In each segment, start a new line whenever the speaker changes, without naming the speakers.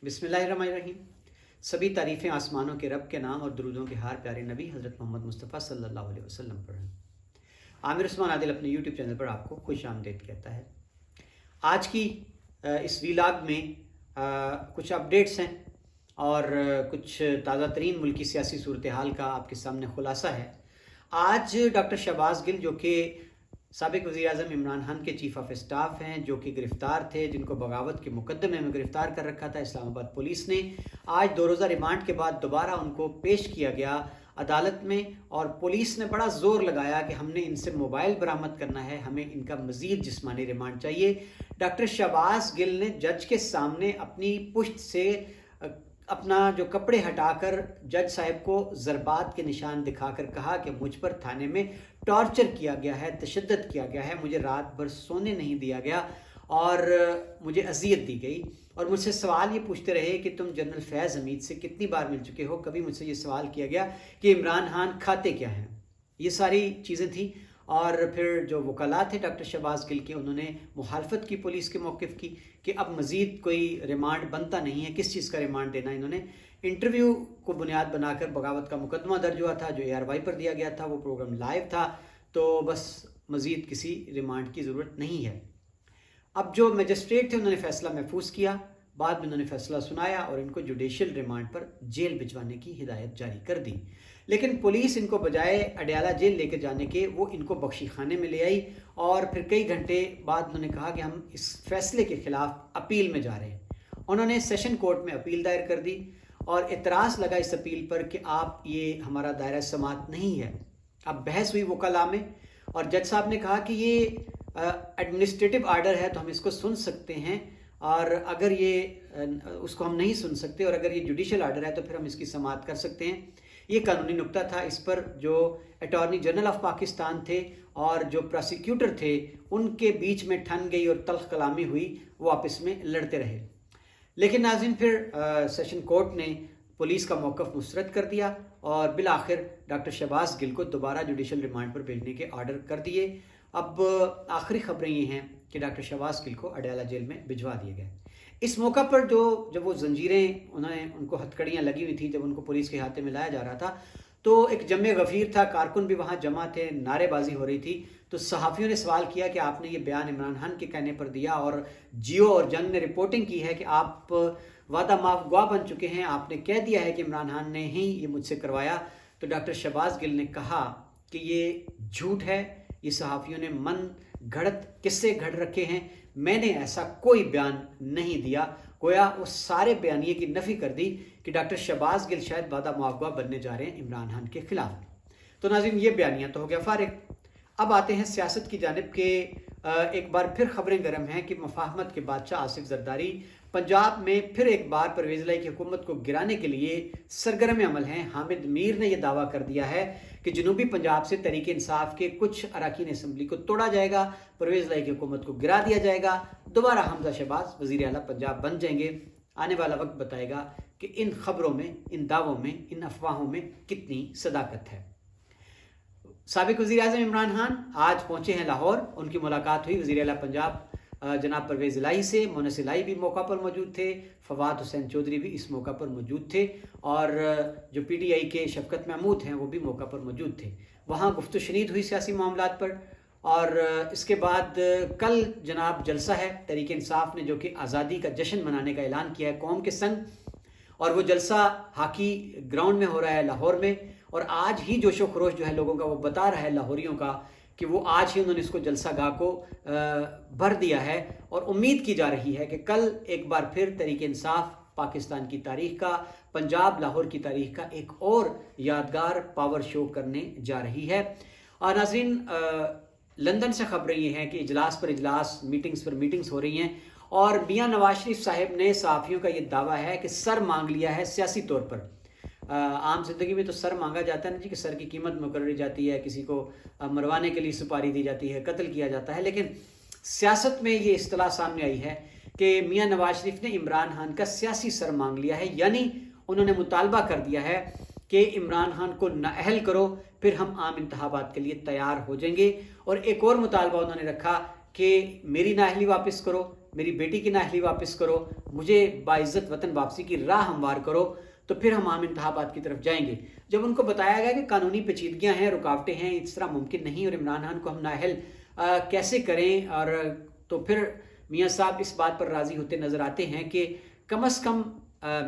बिस्मिल्लाहिर्रहमानिर्रहीम। सभी तारीफ़ें आसमानों के रब के नाम और दरूदों के हार प्यारे नबी हज़रत मोहम्मद मुस्तफ़ा सल्लल्लाहु अलैहि वसल्लम पर हैं। आमिर उस्मान आदिल अपने यूट्यूब चैनल पर आपको खुश आमदीद कहता है। आज की इस वीलाग में कुछ अपडेट्स हैं और कुछ ताज़ा तरीन मुल्की सियासी सूरत हाल का आपके सामने खुलासा है। आज डॉक्टर शहबाज गिल जो कि साबिक़ वज़ीर-ए-आज़म इमरान खान के चीफ़ ऑफ स्टाफ हैं, जो कि गिरफ़्तार थे, जिनको बगावत के मुकदमे में गिरफ़्तार कर रखा था इस्लामाबाद पुलिस ने, आज 2 रोज़ा रिमांड के बाद दोबारा उनको पेश किया गया अदालत में। और पुलिस ने बड़ा ज़ोर लगाया कि हमने इनसे मोबाइल बरामद करना है, हमें इनका मज़ीद जिस्मानी रिमांड चाहिए। डॉक्टर शहबाज गिल ने जज के सामने अपनी पुश्त से अपना जो कपड़े हटाकर जज साहब को ज़रबात के निशान दिखाकर कहा कि मुझ पर थाने में टॉर्चर किया गया है, तशद्दुद किया गया है, मुझे रात भर सोने नहीं दिया गया और मुझे अजियत दी गई। और मुझसे सवाल ये पूछते रहे कि तुम जनरल फैज़ हमीद से कितनी बार मिल चुके हो। कभी मुझसे ये सवाल किया गया कि इमरान खान खाते क्या हैं। ये सारी चीज़ें थी। और फिर जो वकला थे डॉक्टर शहबाज गिल के, उन्होंने मुखालफत की पुलिस के मौक़िफ़ की कि अब मज़ीद कोई रिमांड बनता नहीं है। किस चीज़ का रिमांड देना। इन्होंने इंटरव्यू को बुनियाद बनाकर बगावत का मुकदमा दर्ज हुआ था जो ARY पर दिया गया था, वो प्रोग्राम लाइव था, तो बस मज़ीद किसी रिमांड की ज़रूरत नहीं है। अब जो मजिस्ट्रेट थे उन्होंने फ़ैसला महफूज किया, बाद में उन्होंने फ़ैसला सुनाया और इनको जुडिशल रिमांड पर जेल भिजवाने की हिदायत जारी कर दी। लेकिन पुलिस इनको बजाय अडयाला जेल लेकर जाने के वो इनको बख्शी खाने में ले आई और फिर कई घंटे बाद उन्होंने कहा कि हम इस फैसले के ख़िलाफ़ अपील में जा रहे हैं। उन्होंने सेशन कोर्ट में अपील दायर कर दी और एतराज़ लगा इस अपील पर कि आप ये हमारा दायरा समात नहीं है। अब बहस हुई वकला में और जज साहब ने कहा कि ये एडमिनिस्ट्रेटिव आर्डर है तो हम इसको सुन सकते हैं, और अगर ये उसको हम नहीं सुन सकते और अगर ये जुडिशल आर्डर है तो फिर हम इसकी समाअत कर सकते हैं। ये कानूनी नुक्ता था। इस पर जो अटॉर्नी जनरल ऑफ पाकिस्तान थे और जो प्रोसिक्यूटर थे उनके बीच में ठन गई और तल्ख कलामी हुई, वो आपस में लड़ते रहे। लेकिन नाज़रीन फिर सेशन कोर्ट ने पुलिस का मौक़िफ़ मुस्तरद कर दिया और बिल आखिर डॉक्टर शहबाज गिल को दोबारा जुडिशल रिमांड पर भेजने के आर्डर कर दिए। अब आखिरी खबरें ये हैं कि डॉक्टर शहबाज गिल को अडयाला जेल में भिजवा दिए गए। इस मौका पर जब वो जंजीरें उनको हथकड़ियाँ लगी हुई थी, जब उनको पुलिस के हाथे में लाया जा रहा था, तो एक जमे गफ़ीर था, कारकुन भी वहाँ जमा थे, नारेबाजी हो रही थी। तो सहाफ़ियों ने सवाल किया कि आपने ये बयान इमरान खान के कहने पर दिया और जियो और जंग ने रिपोर्टिंग की है कि आप वादा माफ गवाह बन चुके हैं, आपने कह दिया है कि इमरान खान ने ही ये मुझसे करवाया। तो डॉक्टर शहबाज गिल ने कहा कि ये झूठ है, ये सहाफ़ियों ने मन घड़त किस्से घड़ रखे हैं, मैंने ऐसा कोई बयान नहीं दिया। गोया उस सारे बयानिए की नफ़ी कर दी कि डॉक्टर शहबाज गिल शायद वादा मुआवजा बनने जा रहे हैं इमरान खान के ख़िलाफ़। तो नाज़रीन ये बयानिया तो हो गया फ़ारिग। अब आते हैं सियासत की जानिब के एक बार फिर खबरें गर्म हैं कि मुफाहमत के बादशाह आसिफ जरदारी पंजाब में फिर एक बार परवेज़ इलाही की हुकूमत को गिराने के लिए सरगर्म अमल हैं। हामिद मीर ने यह दावा कर दिया है कि जनूबी पंजाब से तहरीक इंसाफ के कुछ अरकान असम्बली को तोड़ा जाएगा, परवेज़ इलाही की हुकूमत को गिरा दिया जाएगा, दोबारा हमजा शहबाज वज़ीर आला पंजाब बन जाएंगे। आने वाला वक्त बताएगा कि इन खबरों में, इन दावों में, इन अफवाहों में कितनी सदाकत है। साबिक़ वज़ीर-ए-आज़म इमरान खान आज पहुँचे हैं लाहौर। उनकी मुलाकात हुई वज़ीर आला पंजाब जनाब परवेज़ इलाही से। मोनस इलाही भी मौका पर मौजूद थे, फवाद हुसैन चौधरी भी इस मौका पर मौजूद थे और जो PTI के शफकत महमूद हैं वो भी मौका पर मौजूद थे। वहाँ गुफ्त शनीद हुई सियासी मामलात पर। और इसके बाद कल जनाब जलसा है तहरीक इंसाफ ने, जो कि आज़ादी का जश्न मनाने का ऐलान किया है कौम के संग, और वो जलसा हाकी ग्राउंड में हो रहा है लाहौर में। और आज ही जोशो खरोश जो है लोगों का वो बता रहा है लाहौरियों का कि वो आज ही उन्होंने इसको जलसा गाह को भर दिया है। और उम्मीद की जा रही है कि कल एक बार फिर तहरीक इंसाफ पाकिस्तान की तारीख का, पंजाब लाहौर की तारीख का एक और यादगार पावर शो करने जा रही है। और नाज़रीन लंदन से खबरें ये हैं कि इजलास पर इजलास, मीटिंग्स पर मीटिंग्स हो रही हैं और मियां नवाज शरीफ साहब ने सहाफ़ियों का ये दावा है कि सर मांग लिया है सियासी तौर पर। आम जिंदगी में तो सर मांगा जाता है ना जी, कि सर की कीमत मुकर्रर जाती है, किसी को मरवाने के लिए सुपारी दी जाती है, कत्ल किया जाता है। लेकिन सियासत में ये इस्तिलाह सामने आई है कि मियां नवाज शरीफ ने इमरान खान का सियासी सर मांग लिया है, यानी उन्होंने मुतालबा कर दिया है कि इमरान खान को नाअहल करो, फिर हम आम इंतखाबात के लिए तैयार हो जाएंगे। और एक और मुतालबा उन्होंने रखा कि मेरी नाअहली वापस करो, मेरी बेटी की नाअहली वापस करो, मुझे बाइज़्ज़त वतन वापसी की राह हमवार करो, तो फिर हम आम इंतखाबात की तरफ जाएंगे। जब उनको बताया गया कि कानूनी पेचीदगियाँ हैं, रुकावटें हैं, इस तरह मुमकिन नहीं और इमरान खान को हम नाअहल कैसे करें, और तो फिर मियाँ साहब इस बात पर राज़ी होते नज़र आते हैं कि कम अज़ कम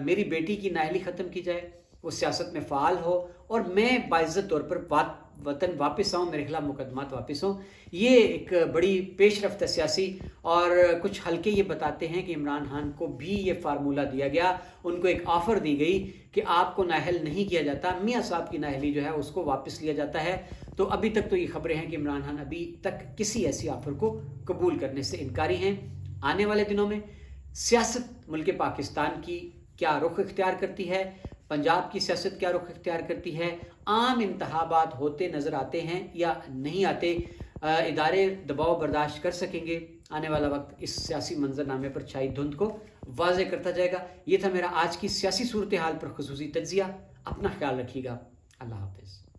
मेरी बेटी की नाअहली ख़त्म की जाए, वो सियासत में फ़ाल हो और मैं बाइज़्ज़त तौर पर वतन वापस आऊँ, मेरे खिलाफ मुकदमात वापस हों। ये एक बड़ी पेशरफ्त सियासी, और कुछ हल्के ये बताते हैं कि इमरान खान को भी ये फार्मूला दिया गया, उनको एक ऑफ़र दी गई कि आपको नाअहल नहीं किया जाता, मियाँ साहब की नाअहली जो है उसको वापस लिया जाता है। तो अभी तक तो ये खबरें हैं कि इमरान खान अभी तक किसी ऐसी ऑफ़र को कबूल करने से इनकारी हैं। आने वाले दिनों में सियासत मुल्क पाकिस्तान की क्या रुख इख्तियार करती है, पंजाब की सियासत क्या रुख इख्तियार करती है, आम इंतखाबात होते नज़र आते हैं या नहीं आते, इदारे दबाव बर्दाश्त कर सकेंगे, आने वाला वक्त इस सियासी मंजरनामे पर छाई धुंध को वाज़े करता जाएगा। ये था मेरा आज की सियासी सूरत हाल पर खुसूसी तज्ज़िया। अपना ख्याल रखिएगा। अल्लाह हाफ़िज़।